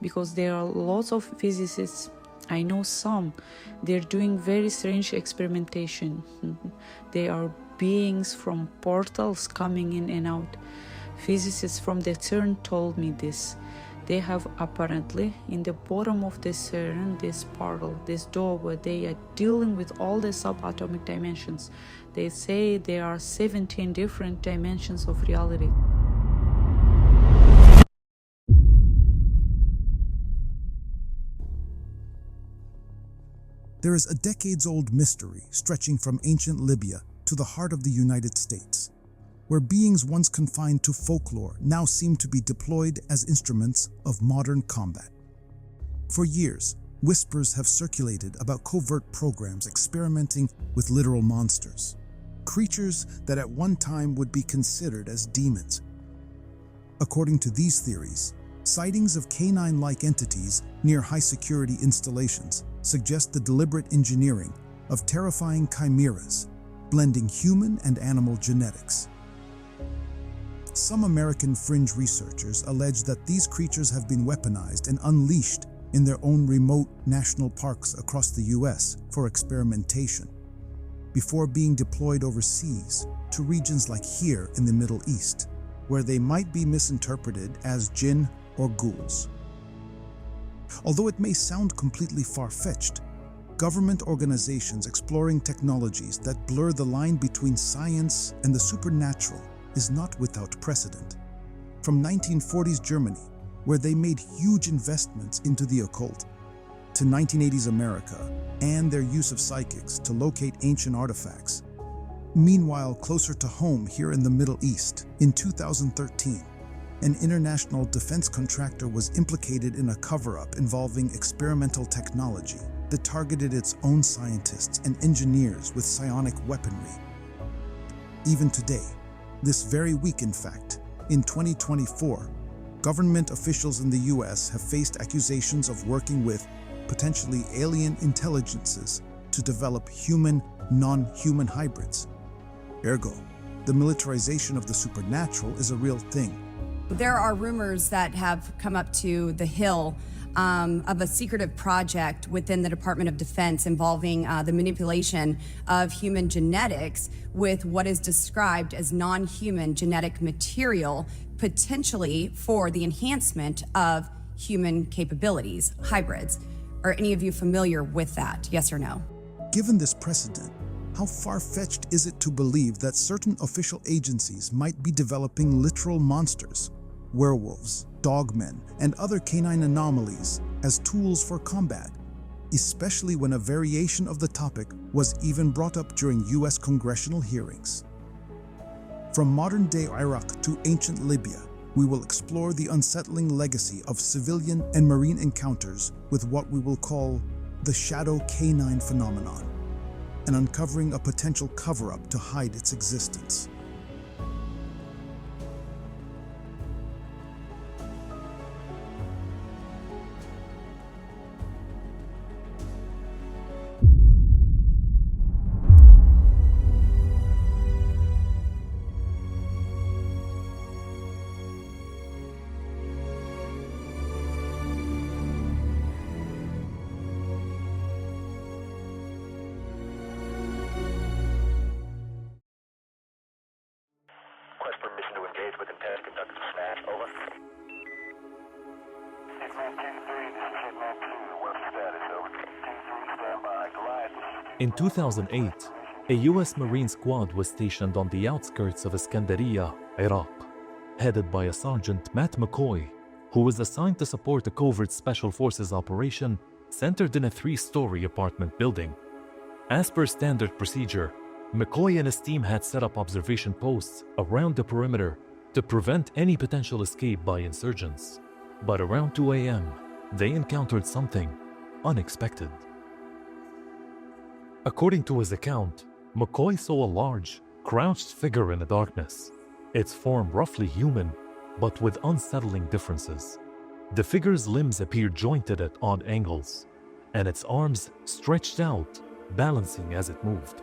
because there are lots of physicists. I know some. They're doing very strange experimentation. They are beings from portals coming in and out. Physicists from the CERN told me this. They have apparently in the bottom of the CERN this portal, this door where they are dealing with all the subatomic dimensions. They say there are 17 different dimensions of reality. There is a decades-old mystery stretching from ancient Libya to the heart of the United States, where beings once confined to folklore now seem to be deployed as instruments of modern combat. For years, whispers have circulated about covert programs experimenting with literal monsters, creatures that at one time would be considered as demons. According to these theories, sightings of canine-like entities near high-security installations suggest the deliberate engineering of terrifying chimeras, blending human and animal genetics. Some American fringe researchers allege that these creatures have been weaponized and unleashed in their own remote national parks across the US for experimentation, before being deployed overseas to regions like here in the Middle East, where they might be misinterpreted as Djinn or ghouls. Although it may sound completely far-fetched, government organizations exploring technologies that blur the line between science and the supernatural is not without precedent. From 1940s Germany, where they made huge investments into the occult, to 1980s America and their use of psychics to locate ancient artifacts. Meanwhile, closer to home here in the Middle East, in 2013, an international defense contractor was implicated in a cover-up involving experimental technology that targeted its own scientists and engineers with psionic weaponry. Even today, this very week in fact, in 2024, government officials in the US have faced accusations of working with potentially alien intelligences to develop human, non-human hybrids. Ergo, the militarization of the supernatural is a real thing. There are rumors that have come up to the Hill of a secretive project within the Department of Defense involving the manipulation of human genetics with what is described as non-human genetic material, potentially for the enhancement of human capabilities, hybrids. Are any of you familiar with that? Yes or no? Given this precedent, how far-fetched is it to believe that certain official agencies might be developing literal monsters, werewolves, dogmen, and other canine anomalies as tools for combat, especially when a variation of the topic was even brought up during US congressional hearings? From modern-day Iraq to ancient Libya, we will explore the unsettling legacy of civilian and marine encounters with what we will call the shadow canine phenomenon, and uncovering a potential cover-up to hide its existence. In 2008, a U.S. Marine squad was stationed on the outskirts of Iskandariya, Iraq, headed by a Sergeant Matt McCoy, who was assigned to support a covert special forces operation centered in a 3-story apartment building. As per standard procedure, McCoy and his team had set up observation posts around the perimeter to prevent any potential escape by insurgents. But around 2 a.m., they encountered something unexpected. According to his account, McCoy saw a large, crouched figure in the darkness, its form roughly human, but with unsettling differences. The figure's limbs appeared jointed at odd angles, and its arms stretched out, balancing as it moved.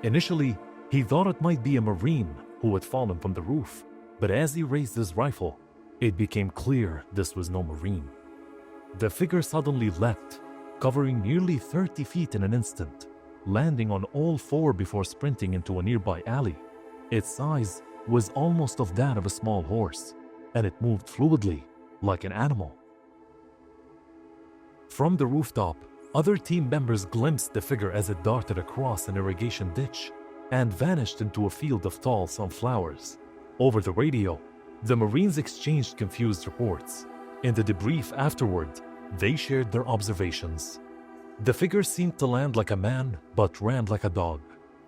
Initially, he thought it might be a Marine who had fallen from the roof, but as he raised his rifle, it became clear this was no Marine. the figure suddenly leapt, covering nearly 30 feet in an instant, landing on all four before sprinting into a nearby alley. Its size was almost of that of a small horse, and it moved fluidly, like an animal. From the rooftop, other team members glimpsed the figure as it darted across an irrigation ditch and vanished into a field of tall sunflowers. Over the radio, the Marines exchanged confused reports. In the debrief afterward, they shared their observations. The figure seemed to land like a man, but ran like a dog,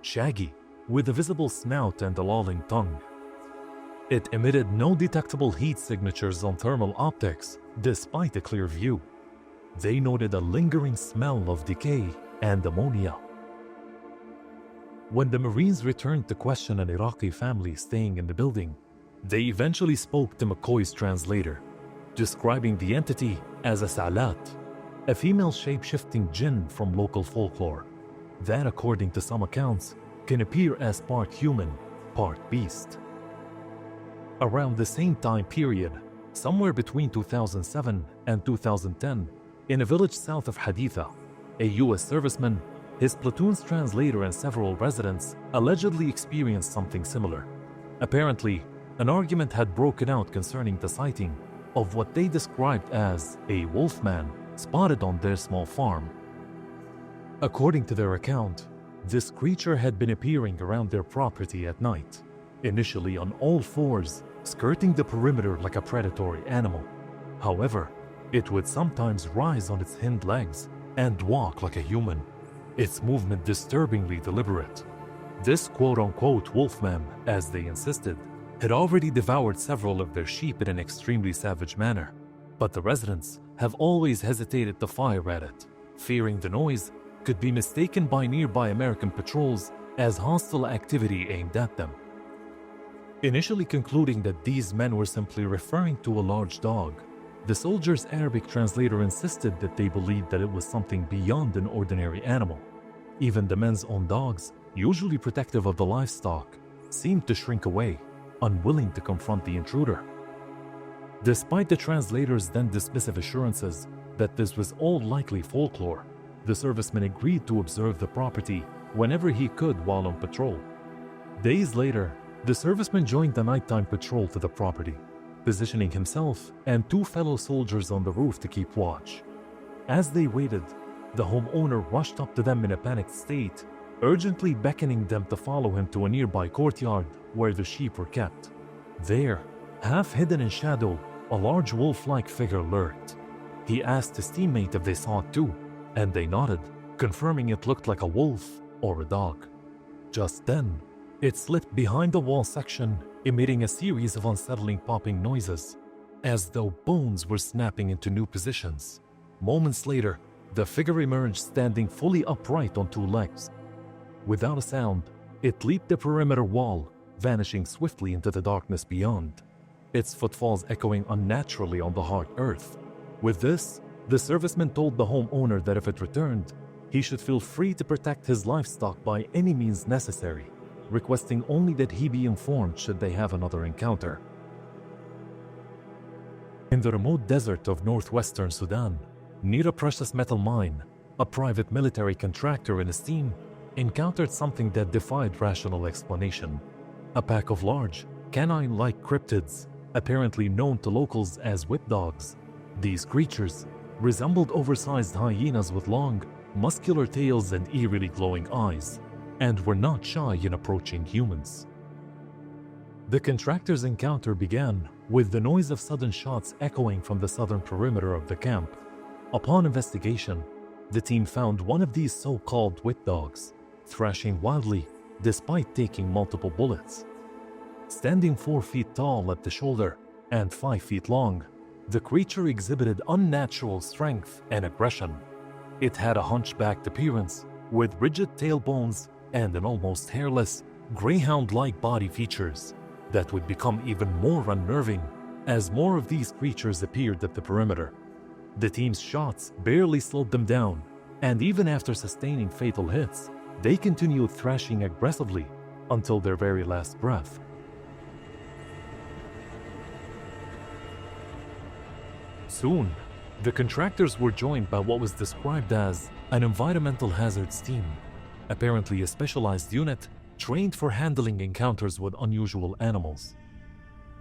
shaggy, with a visible snout and a lolling tongue. It emitted no detectable heat signatures on thermal optics, despite a clear view. They noted a lingering smell of decay and ammonia. When the Marines returned to question an Iraqi family staying in the building, they eventually spoke to McCoy's translator, describing the entity as a Salat, a female shape-shifting Djinn from local folklore that, according to some accounts, can appear as part human, part beast. Around the same time period, somewhere between 2007 and 2010, in a village south of Haditha, a U.S. serviceman, his platoon's translator, and several residents allegedly experienced something similar. Apparently, an argument had broken out concerning the sighting of what they described as a wolfman spotted on their small farm. According to their account, this creature had been appearing around their property at night, initially on all fours, skirting the perimeter like a predatory animal. However, it would sometimes rise on its hind legs and walk like a human, its movement disturbingly deliberate. This quote-unquote wolfman, as they insisted, had already devoured several of their sheep in an extremely savage manner, but the residents have always hesitated to fire at it, fearing the noise could be mistaken by nearby American patrols as hostile activity aimed at them. Initially concluding that these men were simply referring to a large dog, the soldier's Arabic translator insisted that they believed that it was something beyond an ordinary animal. Even the men's own dogs, usually protective of the livestock, seemed to shrink away, unwilling to confront the intruder. Despite the translator's then dismissive assurances that this was all likely folklore, the serviceman agreed to observe the property whenever he could while on patrol. Days later, the serviceman joined the nighttime patrol to the property, positioning himself and two fellow soldiers on the roof to keep watch. As they waited, the homeowner rushed up to them in a panicked state, urgently beckoning them to follow him to a nearby courtyard where the sheep were kept. There, half hidden in shadow, a large wolf-like figure lurked. He asked his teammate if they saw it too, and they nodded, confirming it looked like a wolf or a dog. Just then, it slipped behind the wall section, emitting a series of unsettling popping noises, as though bones were snapping into new positions. Moments later, the figure emerged standing fully upright on two legs. Without a sound, it leaped the perimeter wall, vanishing swiftly into the darkness beyond, its footfalls echoing unnaturally on the hard earth. With this, the serviceman told the homeowner that if it returned, he should feel free to protect his livestock by any means necessary, requesting only that he be informed should they have another encounter. In the remote desert of northwestern Sudan, near a precious metal mine, a private military contractor and his team encountered something that defied rational explanation. A pack of large, canine-like cryptids, apparently known to locals as whip dogs. These creatures resembled oversized hyenas with long, muscular tails and eerily glowing eyes, and were not shy in approaching humans. The contractor's encounter began with the noise of sudden shots echoing from the southern perimeter of the camp. Upon investigation, the team found one of these so-called whip dogs, thrashing wildly despite taking multiple bullets. Standing 4 feet tall at the shoulder and 5 feet long, the creature exhibited unnatural strength and aggression. It had a hunchbacked appearance, with rigid tailbones and an almost hairless, greyhound-like body features that would become even more unnerving as more of these creatures appeared at the perimeter. The team's shots barely slowed them down, and even after sustaining fatal hits, they continued thrashing aggressively until their very last breath. Soon, The contractors were joined by what was described as an environmental hazards team, apparently a specialized unit trained for handling encounters with unusual animals.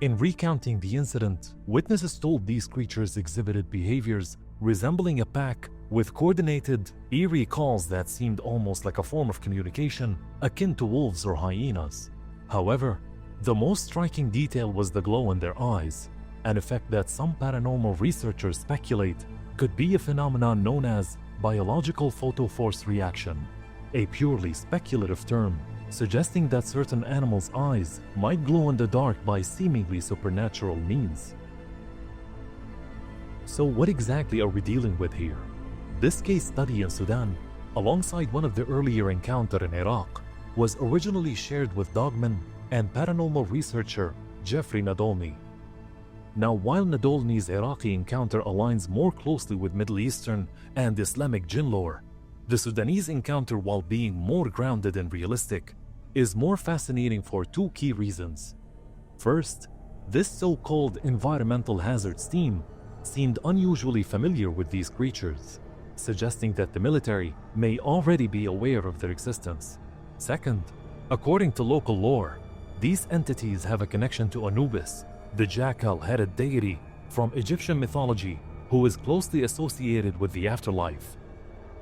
In recounting the incident, witnesses told these creatures exhibited behaviors resembling a pack with coordinated, eerie calls that seemed almost like a form of communication akin to wolves or hyenas. However, the most striking detail was the glow in their eyes, an effect that some paranormal researchers speculate could be a phenomenon known as biological photoforce reaction, a purely speculative term suggesting that certain animals' eyes might glow in the dark by seemingly supernatural means. So what exactly are we dealing with here? This case study in Sudan, alongside one of the earlier encounters in Iraq, was originally shared with Dogmen and paranormal researcher Jeffrey Nadolny. Now, while Nadolny's Iraqi encounter aligns more closely with Middle Eastern and Islamic Jinn lore, the Sudanese encounter, while being more grounded and realistic, is more fascinating for two key reasons. First, this so-called environmental hazards team seemed unusually familiar with these creatures, suggesting that the military may already be aware of their existence. Second, according to local lore, these entities have a connection to Anubis, the jackal-headed deity from Egyptian mythology who is closely associated with the afterlife.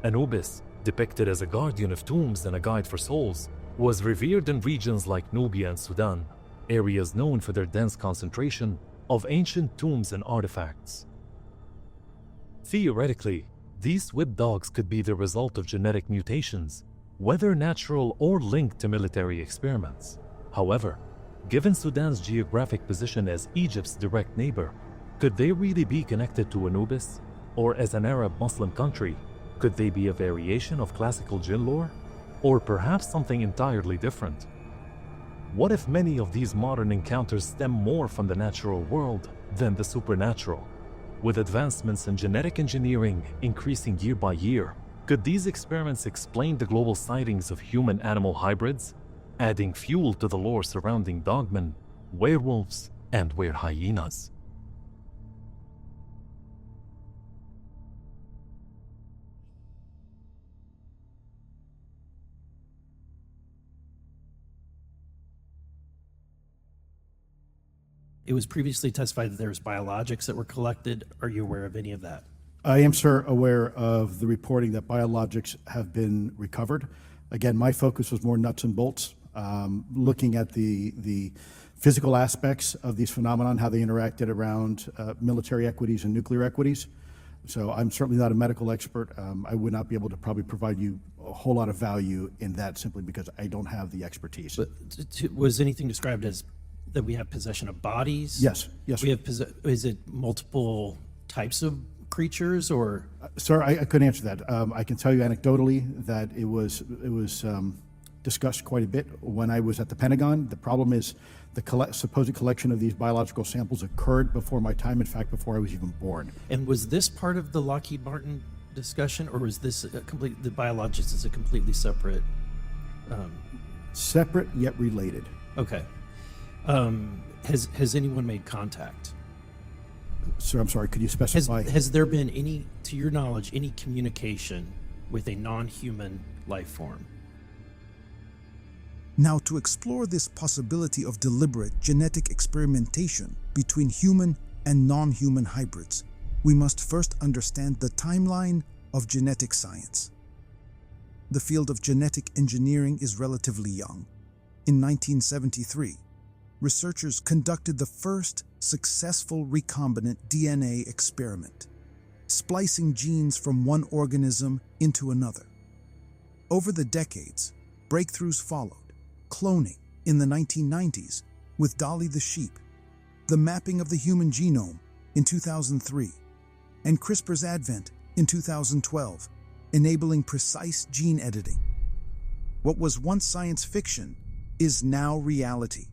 Anubis, depicted as a guardian of tombs and a guide for souls, was revered in regions like Nubia and Sudan, areas known for their dense concentration of ancient tombs and artifacts. Theoretically, these whip dogs could be the result of genetic mutations, whether natural or linked to military experiments. However, given Sudan's geographic position as Egypt's direct neighbor, could they really be connected to Anubis? Or as an Arab Muslim country, could they be a variation of classical Jinn lore? Or perhaps something entirely different? What if many of these modern encounters stem more from the natural world than the supernatural? With advancements in genetic engineering increasing year by year, could these experiments explain the global sightings of human-animal hybrids, adding fuel to the lore surrounding dogmen, werewolves, and WereHyenas? It was previously testified that there was biologics that were collected. Are you aware of any of that? I am, sir, aware of the reporting that biologics have been recovered. Again, my focus was more nuts and bolts, looking at the physical aspects of these phenomenon, how they interacted around military equities and nuclear equities. So I'm certainly not a medical expert. I would not be able to probably provide you a whole lot of value in that simply because I don't have the expertise. But was anything described as that we have possession of bodies? Yes, yes. We have is it multiple types of creatures or? Sir, I couldn't answer that. I can tell you anecdotally that it was discussed quite a bit when I was at the Pentagon. The problem is the supposed collection of these biological samples occurred before my time, in fact, before I was even born. And was this part of the Lockheed Martin discussion, or was this the biologics is a completely separate? Separate yet related. Okay. Has anyone made contact? Sir, I'm sorry, could you specify? Has there been any, to your knowledge, any communication with a non-human life form? Now, to explore this possibility of deliberate genetic experimentation between human and non-human hybrids, we must first understand the timeline of genetic science. The field of genetic engineering is relatively young. In 1973, researchers conducted the first successful recombinant DNA experiment, splicing genes from one organism into another. Over the decades, breakthroughs followed: cloning in the 1990s with Dolly the sheep, the mapping of the human genome in 2003, and CRISPR's advent in 2012, enabling precise gene editing. What was once science fiction is now reality.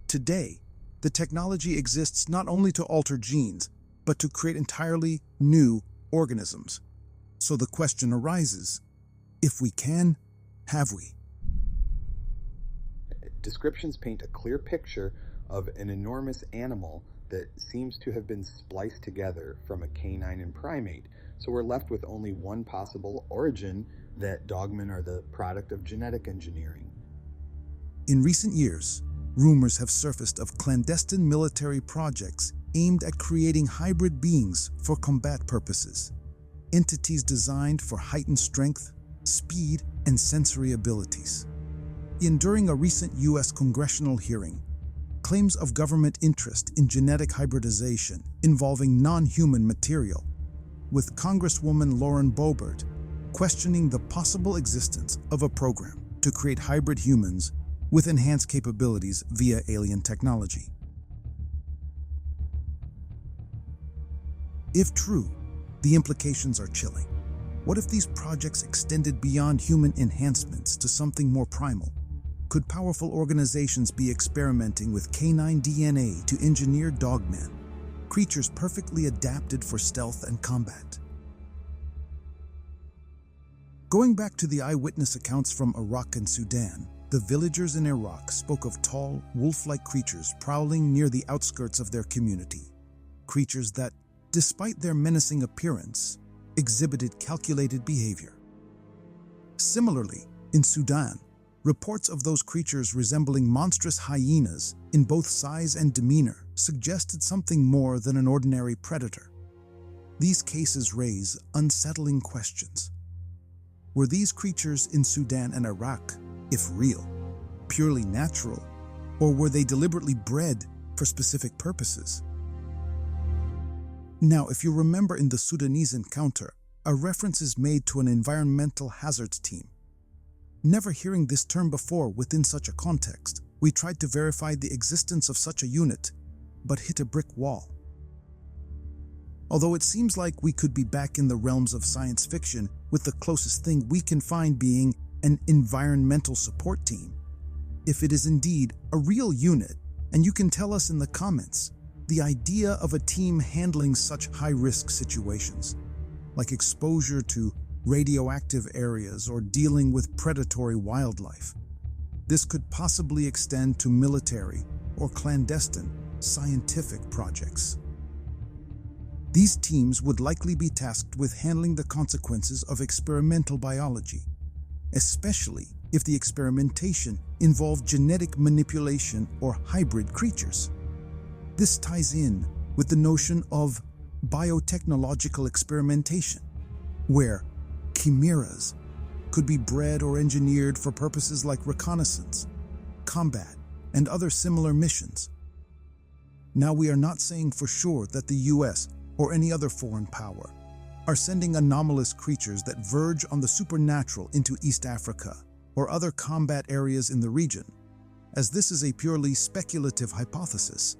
Today, the technology exists not only to alter genes, but to create entirely new organisms. So the question arises, if we can, have we? Descriptions paint a clear picture of an enormous animal that seems to have been spliced together from a canine and primate, so we're left with only one possible origin, that dogmen are the product of genetic engineering. In recent years, rumors have surfaced of clandestine military projects aimed at creating hybrid beings for combat purposes, entities designed for heightened strength, speed, and sensory abilities. During a recent U.S. congressional hearing, claims of government interest in genetic hybridization involving non-human material, with Congresswoman Lauren Boebert questioning the possible existence of a program to create hybrid humans with enhanced capabilities via alien technology. If true, the implications are chilling. What if these projects extended beyond human enhancements to something more primal? Could powerful organizations be experimenting with canine DNA to engineer dogmen, creatures perfectly adapted for stealth and combat? Going back to the eyewitness accounts from Iraq and Sudan, the villagers in Iraq spoke of tall, wolf-like creatures prowling near the outskirts of their community. Creatures that, despite their menacing appearance, exhibited calculated behavior. Similarly, in Sudan, reports of those creatures resembling monstrous hyenas in both size and demeanor suggested something more than an ordinary predator. These cases raise unsettling questions. Were these creatures in Sudan and Iraq, if real, purely natural, or were they deliberately bred for specific purposes? Now, if you remember in the Sudanese encounter, a reference is made to an environmental hazards team. Never hearing this term before within such a context, we tried to verify the existence of such a unit, but hit a brick wall. Although it seems like we could be back in the realms of science fiction, with the closest thing we can find being an environmental support team. If it is indeed a real unit, and you can tell us in the comments, the idea of a team handling such high-risk situations, like exposure to radioactive areas or dealing with predatory wildlife. This could possibly extend to military or clandestine scientific projects. These teams would likely be tasked with handling the consequences of experimental biology, especially if the experimentation involved genetic manipulation or hybrid creatures. This ties in with the notion of biotechnological experimentation, where chimeras could be bred or engineered for purposes like reconnaissance, combat, and other similar missions. Now, we are not saying for sure that the US or any other foreign power are sending anomalous creatures that verge on the supernatural into East Africa or other combat areas in the region, as this is a purely speculative hypothesis.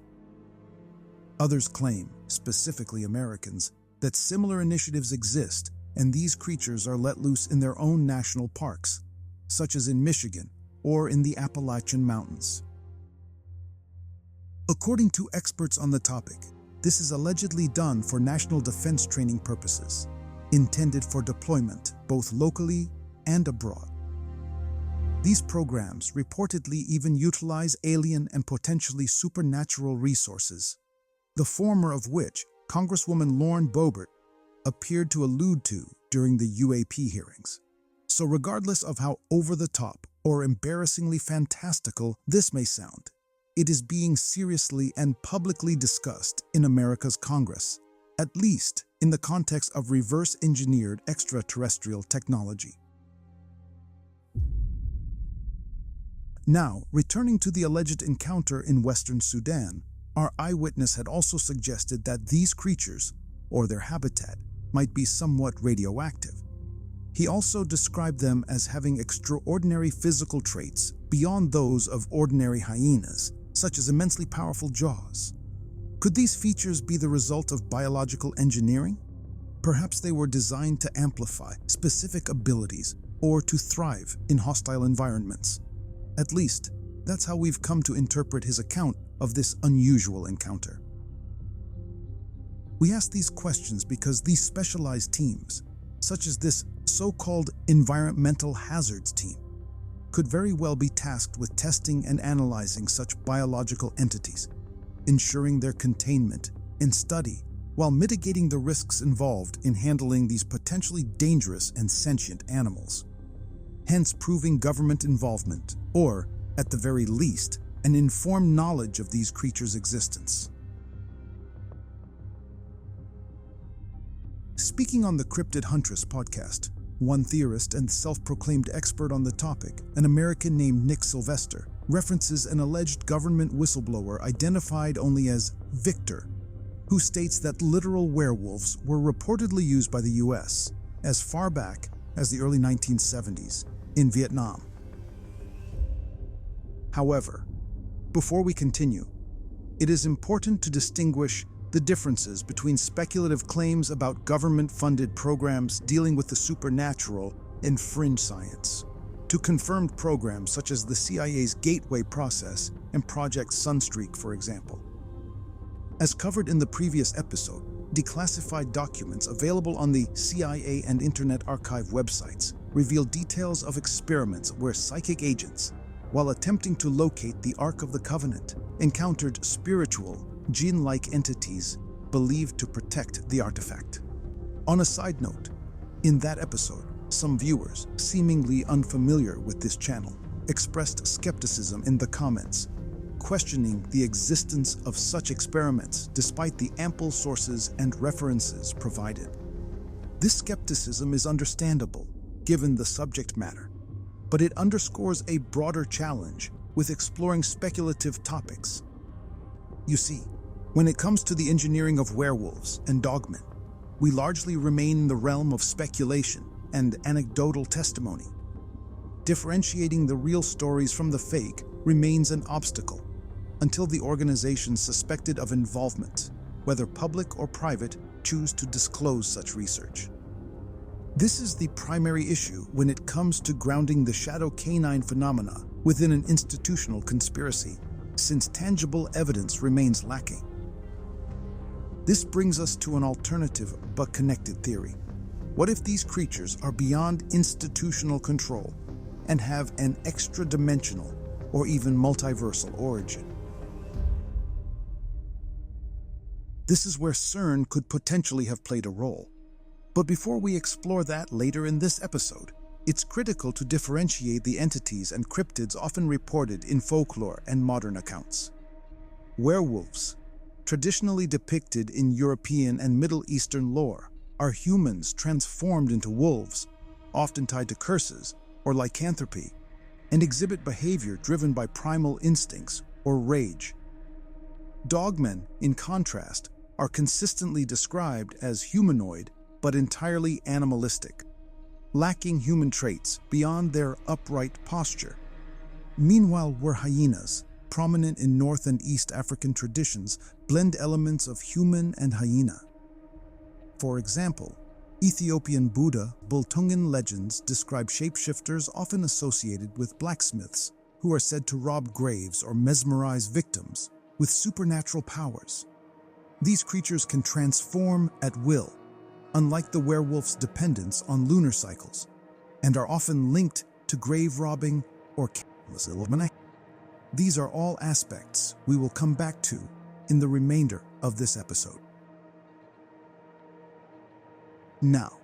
Others claim, specifically Americans, that similar initiatives exist and these creatures are let loose in their own national parks, such as in Michigan or in the Appalachian Mountains. According to experts on the topic, this is allegedly done for national defense training purposes, intended for deployment both locally and abroad. These programs reportedly even utilize alien and potentially supernatural resources, the former of which Congresswoman Lauren Boebert appeared to allude to during the UAP hearings. So regardless of how over-the-top or embarrassingly fantastical this may sound, it is being seriously and publicly discussed in America's Congress, at least in the context of reverse-engineered extraterrestrial technology. Now, returning to the alleged encounter in Western Sudan, our eyewitness had also suggested that these creatures, or their habitat, might be somewhat radioactive. He also described them as having extraordinary physical traits beyond those of ordinary hyenas, such as immensely powerful jaws. Could these features be the result of biological engineering? Perhaps they were designed to amplify specific abilities or to thrive in hostile environments. At least, that's how we've come to interpret his account of this unusual encounter. We ask these questions because these specialized teams, such as this so-called environmental hazards team, could very well be tasked with testing and analyzing such biological entities, ensuring their containment and study while mitigating the risks involved in handling these potentially dangerous and sentient animals. Hence proving government involvement, or, at the very least, an informed knowledge of these creatures' existence. Speaking on the Cryptid Huntress podcast, one theorist and self-proclaimed expert on the topic, an American named Nick Sylvester, references an alleged government whistleblower identified only as Victor, who states that literal werewolves were reportedly used by the US as far back as the early 1970s in Vietnam. However, before we continue, it is important to distinguish the differences between speculative claims about government-funded programs dealing with the supernatural and fringe science, to confirmed programs such as the CIA's Gateway Process and Project Sunstreak, for example. As covered in the previous episode, declassified documents available on the CIA and Internet Archive websites reveal details of experiments where psychic agents, while attempting to locate the Ark of the Covenant, encountered spiritual, Djinn-like entities believed to protect the artifact. On a side note, in that episode, some viewers, seemingly unfamiliar with this channel, expressed skepticism in the comments, questioning the existence of such experiments despite the ample sources and references provided. This skepticism is understandable, given the subject matter, but it underscores a broader challenge with exploring speculative topics. You see, when it comes to the engineering of werewolves and dogmen, we largely remain in the realm of speculation and anecdotal testimony. Differentiating the real stories from the fake remains an obstacle until the organizations suspected of involvement, whether public or private, choose to disclose such research. This is the primary issue when it comes to grounding the shadow canine phenomena within an institutional conspiracy, since tangible evidence remains lacking. This brings us to an alternative but connected theory. What if these creatures are beyond institutional control and have an extra-dimensional or even multiversal origin? This is where CERN could potentially have played a role. But before we explore that later in this episode, it's critical to differentiate the entities and cryptids often reported in folklore and modern accounts. Werewolves, traditionally depicted in European and Middle Eastern lore, are humans transformed into wolves, often tied to curses or lycanthropy, and exhibit behavior driven by primal instincts or rage. Dogmen, in contrast, are consistently described as humanoid but entirely animalistic, lacking human traits beyond their upright posture. Meanwhile, WereHyenas, prominent in North and East African traditions, blend elements of human and hyena. For example, Ethiopian Buddha Bultungen legends describe shapeshifters often associated with blacksmiths, who are said to rob graves or mesmerize victims with supernatural powers. These creatures can transform at will, unlike the werewolf's dependence on lunar cycles, and are often linked to grave robbing or cannibalism. These are all aspects we will come back to in the remainder of this episode. Now,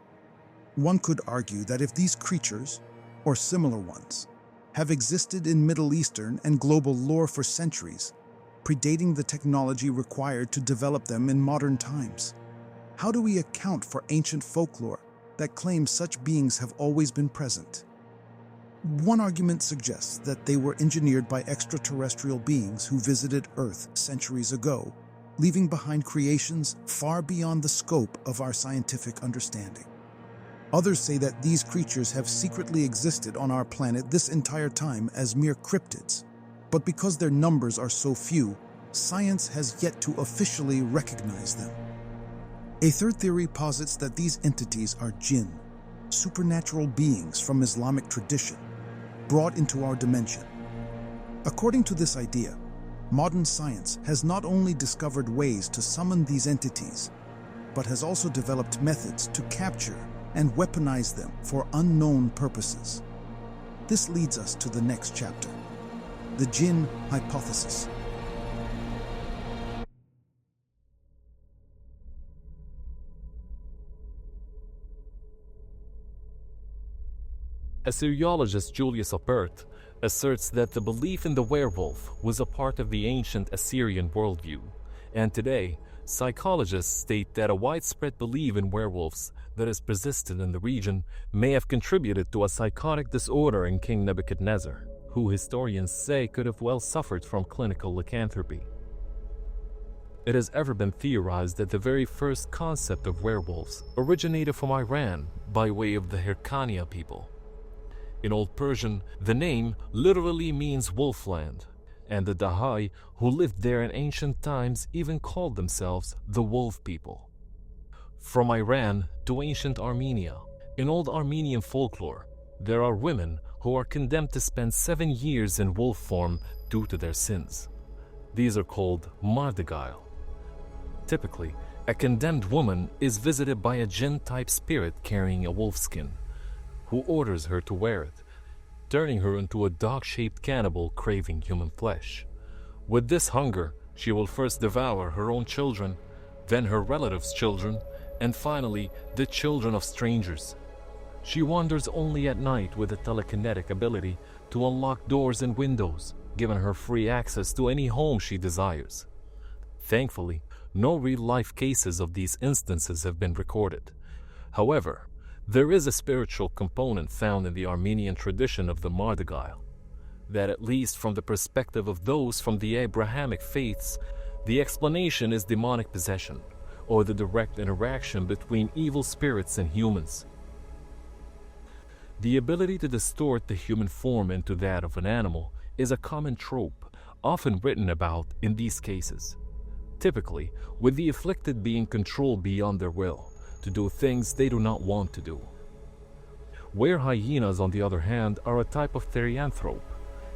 one could argue that if these creatures, or similar ones, have existed in Middle Eastern and global lore for centuries, predating the technology required to develop them in modern times, how do we account for ancient folklore that claims such beings have always been present? One argument suggests that they were engineered by extraterrestrial beings who visited Earth centuries ago, leaving behind creations far beyond the scope of our scientific understanding. Others say that these creatures have secretly existed on our planet this entire time as mere cryptids, but because their numbers are so few, science has yet to officially recognize them. A third theory posits that these entities are Djinn, supernatural beings from Islamic tradition, brought into our dimension. According to this idea, modern science has not only discovered ways to summon these entities, but has also developed methods to capture and weaponize them for unknown purposes. This leads us to the next chapter, the Djinn hypothesis. Assyriologist Julius Opert asserts that the belief in the werewolf was a part of the ancient Assyrian worldview, and today, psychologists state that a widespread belief in werewolves that has persisted in the region may have contributed to a psychotic disorder in King Nebuchadnezzar, who historians say could have well suffered from clinical lycanthropy. It has ever been theorized that the very first concept of werewolves originated from Iran by way of the Hirkania people. In Old Persian, the name literally means wolfland, and the Dahai who lived there in ancient times even called themselves the wolf people. From Iran to ancient Armenia, in old Armenian folklore, there are women who are condemned to spend 7 years in wolf form due to their sins. These are called mardigail. Typically, a condemned woman is visited by a Djinn-type spirit carrying a wolf skin, who orders her to wear it, turning her into a dog-shaped cannibal craving human flesh. With this hunger, she will first devour her own children, then her relatives' children, and finally the children of strangers. She wanders only at night with a telekinetic ability to unlock doors and windows, giving her free access to any home she desires. Thankfully, no real-life cases of these instances have been recorded. However, there is a spiritual component found in the Armenian tradition of the mardigail, that at least from the perspective of those from the Abrahamic faiths, the explanation is demonic possession, or the direct interaction between evil spirits and humans. The ability to distort the human form into that of an animal is a common trope, often written about in these cases, typically with the afflicted being controlled beyond their will to do things they do not want to do. WereHyenas, on the other hand, are a type of therianthrope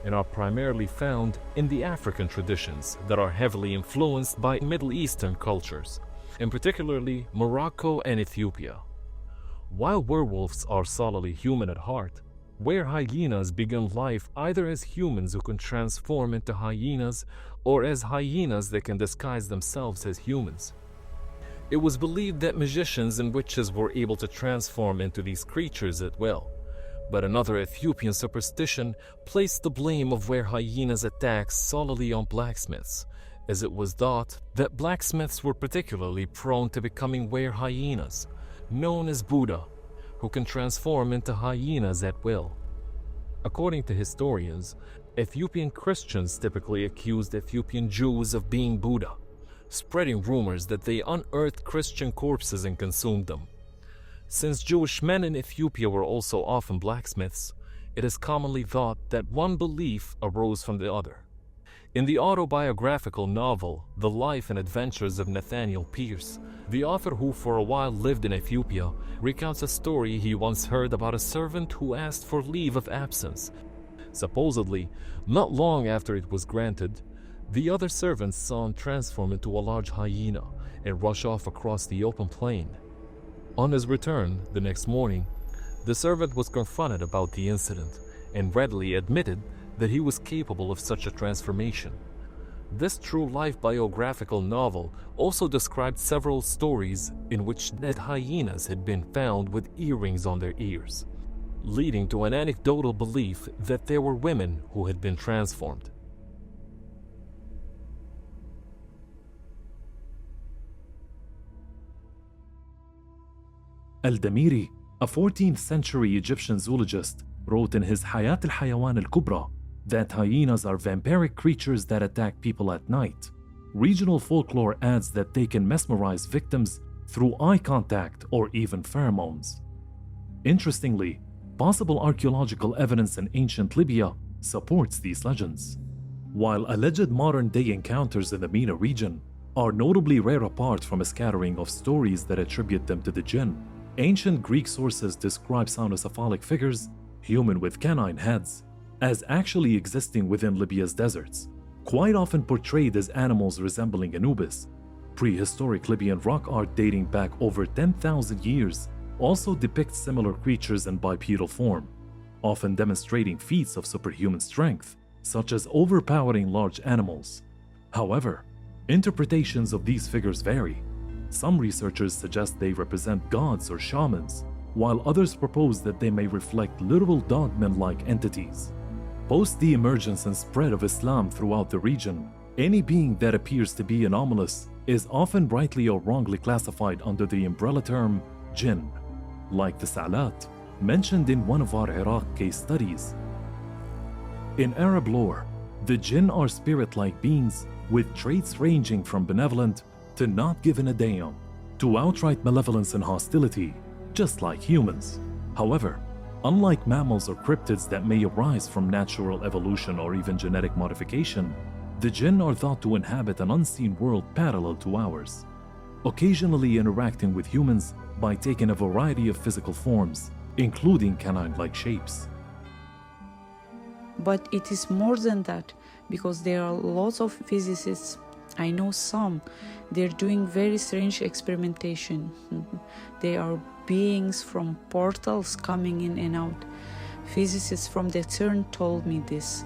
and are primarily found in the African traditions that are heavily influenced by Middle Eastern cultures, and particularly Morocco and Ethiopia. While werewolves are solidly human at heart, WereHyenas begin life either as humans who can transform into hyenas or as hyenas that can disguise themselves as humans. It was believed that magicians and witches were able to transform into these creatures at will, but another Ethiopian superstition placed the blame of WereHyenas' attacks solely on blacksmiths, as it was thought that blacksmiths were particularly prone to becoming WereHyenas, known as Buddha, who can transform into hyenas at will. According to historians, Ethiopian Christians typically accused Ethiopian Jews of being Buddha, spreading rumors that they unearthed Christian corpses and consumed them. Since Jewish men in Ethiopia were also often blacksmiths, it is commonly thought that one belief arose from the other. In the autobiographical novel The Life and Adventures of Nathaniel Pierce, the author, who for a while lived in Ethiopia, recounts a story he once heard about a servant who asked for leave of absence. Supposedly, not long after it was granted, the other servants saw him transform into a large hyena and rush off across the open plain. On his return the next morning, the servant was confronted about the incident and readily admitted that he was capable of such a transformation. This true-life biographical novel also described several stories in which dead hyenas had been found with earrings on their ears, leading to an anecdotal belief that there were women who had been transformed. Al-Damiri, a 14th century Egyptian zoologist, wrote in his Hayat al-Hayawan al-Kubra that hyenas are vampiric creatures that attack people at night. Regional folklore adds that they can mesmerize victims through eye contact or even pheromones. Interestingly, possible archaeological evidence in ancient Libya supports these legends. While alleged modern-day encounters in the MENA region are notably rare apart from a scattering of stories that attribute them to the Djinn, ancient Greek sources describe cynocephalic figures, human with canine heads, as actually existing within Libya's deserts, quite often portrayed as animals resembling Anubis. Prehistoric Libyan rock art dating back over 10,000 years also depicts similar creatures in bipedal form, often demonstrating feats of superhuman strength, such as overpowering large animals. However, interpretations of these figures vary. Some researchers suggest they represent gods or shamans, while others propose that they may reflect literal dogmen-like entities. Post the emergence and spread of Islam throughout the region, any being that appears to be anomalous is often rightly or wrongly classified under the umbrella term Djinn, like the Salat, mentioned in one of our Iraq case studies. In Arab lore, the Djinn are spirit-like beings with traits ranging from benevolent to not given a damn, to outright malevolence and hostility, just like humans. However, unlike mammals or cryptids that may arise from natural evolution or even genetic modification, the Djinn are thought to inhabit an unseen world parallel to ours, occasionally interacting with humans by taking a variety of physical forms, including canine-like shapes. But it is more than that, because there are lots of physicists, I know some, they're doing very strange experimentation. They are beings from portals coming in and out. Physicists from the CERN told me this.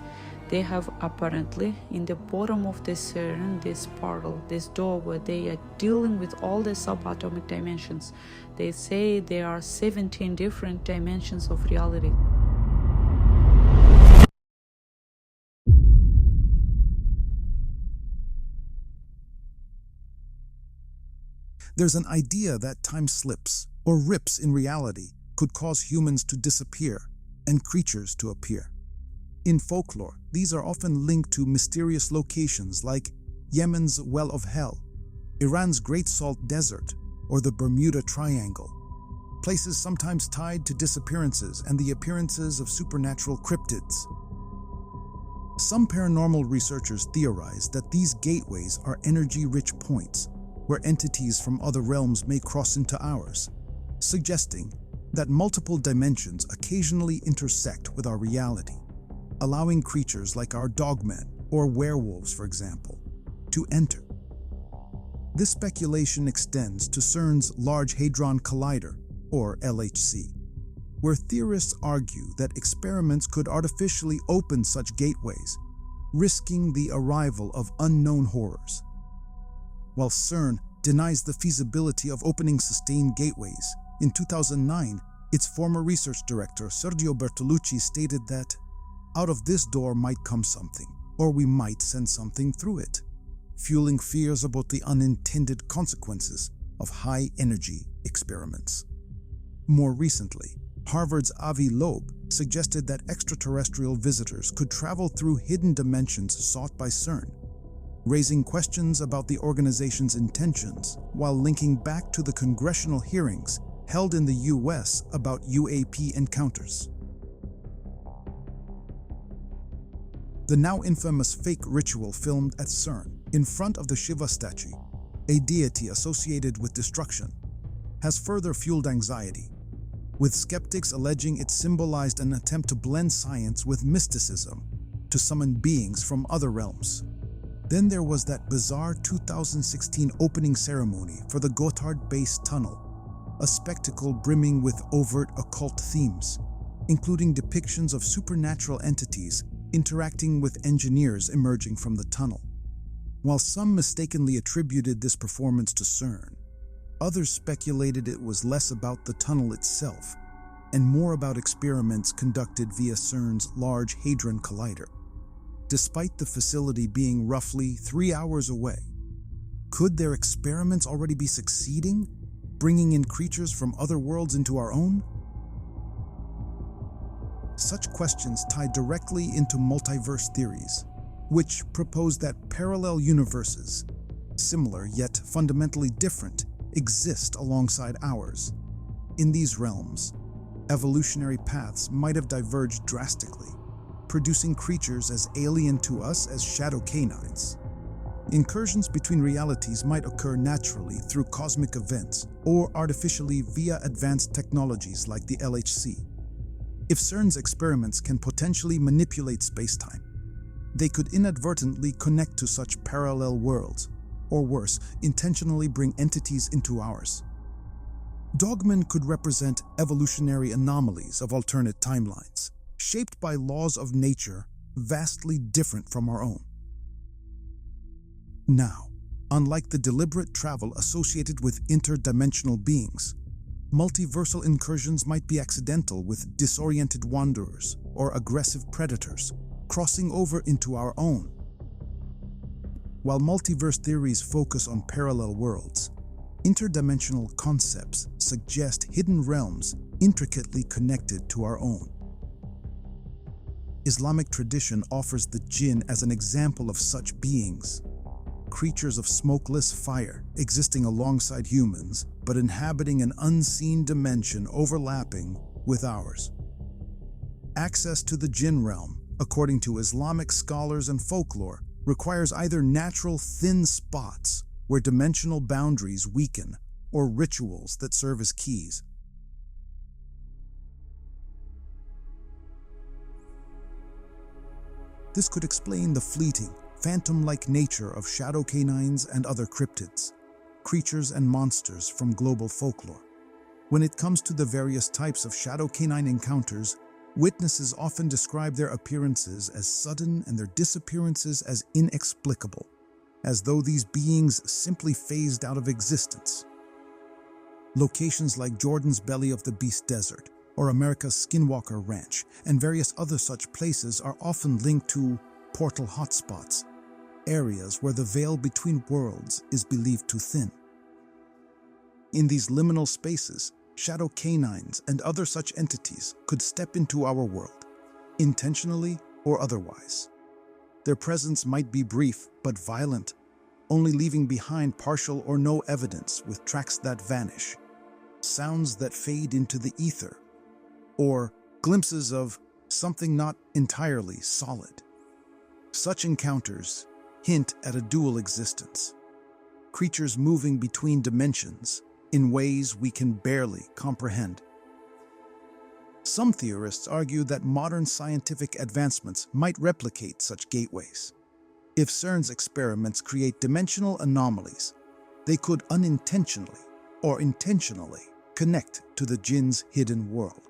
They have apparently in the bottom of the CERN this portal, this door where they are dealing with all the subatomic dimensions. They say there are 17 different dimensions of reality. There's an idea that time slips or rips in reality could cause humans to disappear and creatures to appear. In folklore, these are often linked to mysterious locations like Yemen's Well of Hell, Iran's Great Salt Desert, or the Bermuda Triangle, places sometimes tied to disappearances and the appearances of supernatural cryptids. Some paranormal researchers theorize that these gateways are energy-rich points where entities from other realms may cross into ours, suggesting that multiple dimensions occasionally intersect with our reality, allowing creatures like our dogmen or werewolves, for example, to enter. This speculation extends to CERN's Large Hadron Collider, or LHC, where theorists argue that experiments could artificially open such gateways, risking the arrival of unknown horrors. While CERN denies the feasibility of opening sustained gateways, in 2009, its former research director, Sergio Bertolucci, stated that, "Out of this door might come something, or we might send something through it," fueling fears about the unintended consequences of high-energy experiments. More recently, Harvard's Avi Loeb suggested that extraterrestrial visitors could travel through hidden dimensions sought by CERN, raising questions about the organization's intentions while linking back to the congressional hearings held in the US about UAP encounters. The now infamous fake ritual filmed at CERN in front of the Shiva statue, a deity associated with destruction, has further fueled anxiety, with skeptics alleging it symbolized an attempt to blend science with mysticism to summon beings from other realms. Then there was that bizarre 2016 opening ceremony for the Gotthard Base Tunnel, a spectacle brimming with overt occult themes, including depictions of supernatural entities interacting with engineers emerging from the tunnel. While some mistakenly attributed this performance to CERN, others speculated it was less about the tunnel itself and more about experiments conducted via CERN's Large Hadron Collider. Despite the facility being roughly 3 hours away, could their experiments already be succeeding, bringing in creatures from other worlds into our own? Such questions tie directly into multiverse theories, which propose that parallel universes, similar yet fundamentally different, exist alongside ours. In these realms, evolutionary paths might have diverged drastically, producing creatures as alien to us as shadow canines. Incursions between realities might occur naturally through cosmic events or artificially via advanced technologies like the LHC. If CERN's experiments can potentially manipulate spacetime, they could inadvertently connect to such parallel worlds, or worse, intentionally bring entities into ours. Dogmen could represent evolutionary anomalies of alternate timelines, shaped by laws of nature vastly different from our own. Now, unlike the deliberate travel associated with interdimensional beings, Multiversal incursions might be accidental, with disoriented wanderers or aggressive predators crossing over into our own. While multiverse theories focus on parallel worlds, interdimensional concepts suggest hidden realms intricately connected to our own. Islamic tradition offers the Djinn as an example of such beings, creatures of smokeless fire existing alongside humans but inhabiting an unseen dimension overlapping with ours. Access to the Djinn realm, according to Islamic scholars and folklore, requires either natural thin spots where dimensional boundaries weaken or rituals that serve as keys. This could explain the fleeting, phantom-like nature of shadow canines and other cryptids, creatures and monsters from global folklore. When it comes to the various types of shadow canine encounters, witnesses often describe their appearances as sudden and their disappearances as inexplicable, as though these beings simply phased out of existence. Locations like Jordan's Belly of the Beast Desert or America's Skinwalker Ranch and various other such places are often linked to portal hotspots, areas where the veil between worlds is believed to thin. In these liminal spaces, shadow canines and other such entities could step into our world, intentionally or otherwise. Their presence might be brief but violent, only leaving behind partial or no evidence with tracks that vanish, sounds that fade into the ether, or glimpses of something not entirely solid. Such encounters hint at a dual existence, creatures moving between dimensions in ways we can barely comprehend. Some theorists argue that modern scientific advancements might replicate such gateways. If CERN's experiments create dimensional anomalies, they could unintentionally or intentionally connect to the Djinn's hidden world.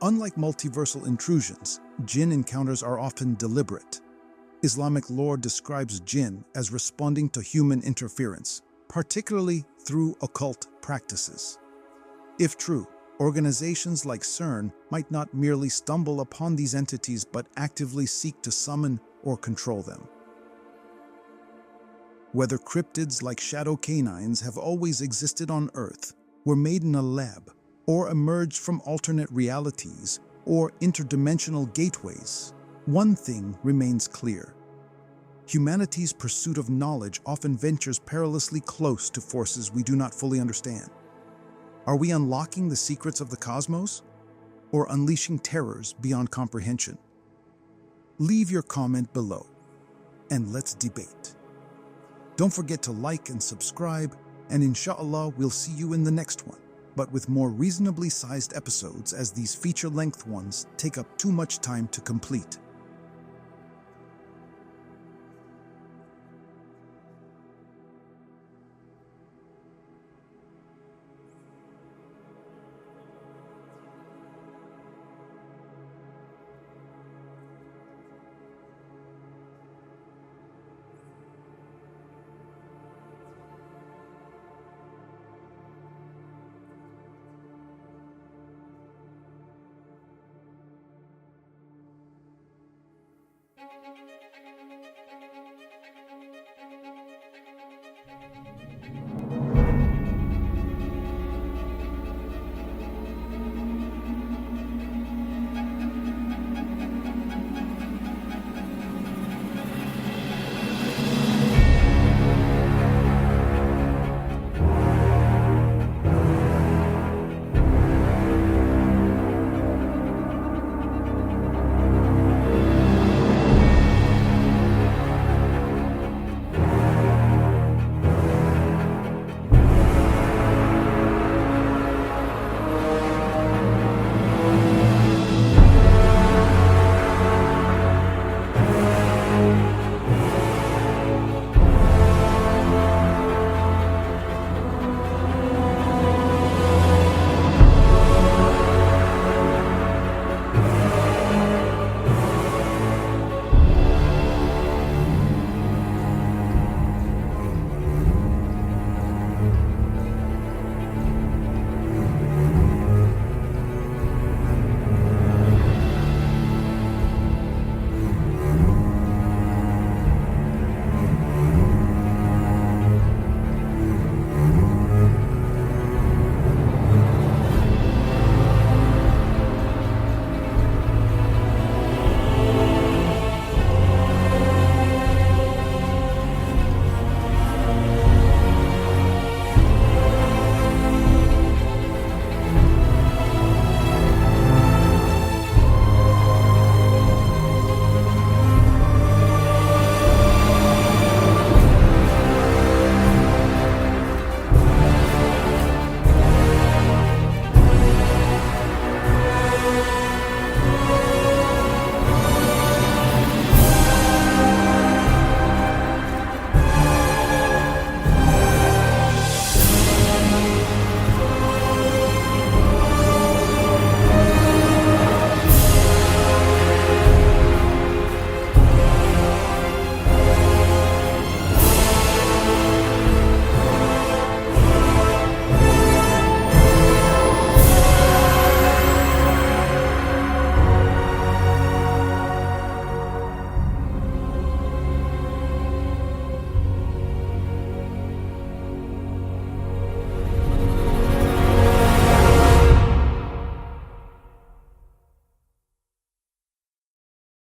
Unlike multiversal intrusions, Djinn encounters are often deliberate. Islamic lore describes Djinn as responding to human interference, particularly through occult practices. If true, organizations like CERN might not merely stumble upon these entities but actively seek to summon or control them. Whether cryptids like shadow canines have always existed on Earth, were made in a lab, or emerged from alternate realities or interdimensional gateways, one thing remains clear. Humanity's pursuit of knowledge often ventures perilously close to forces we do not fully understand. Are we unlocking the secrets of the cosmos, or unleashing terrors beyond comprehension? Leave your comment below, and let's debate. Don't forget to like and subscribe, and inshallah we'll see you in the next one, but with more reasonably sized episodes, as these feature-length ones take up too much time to complete.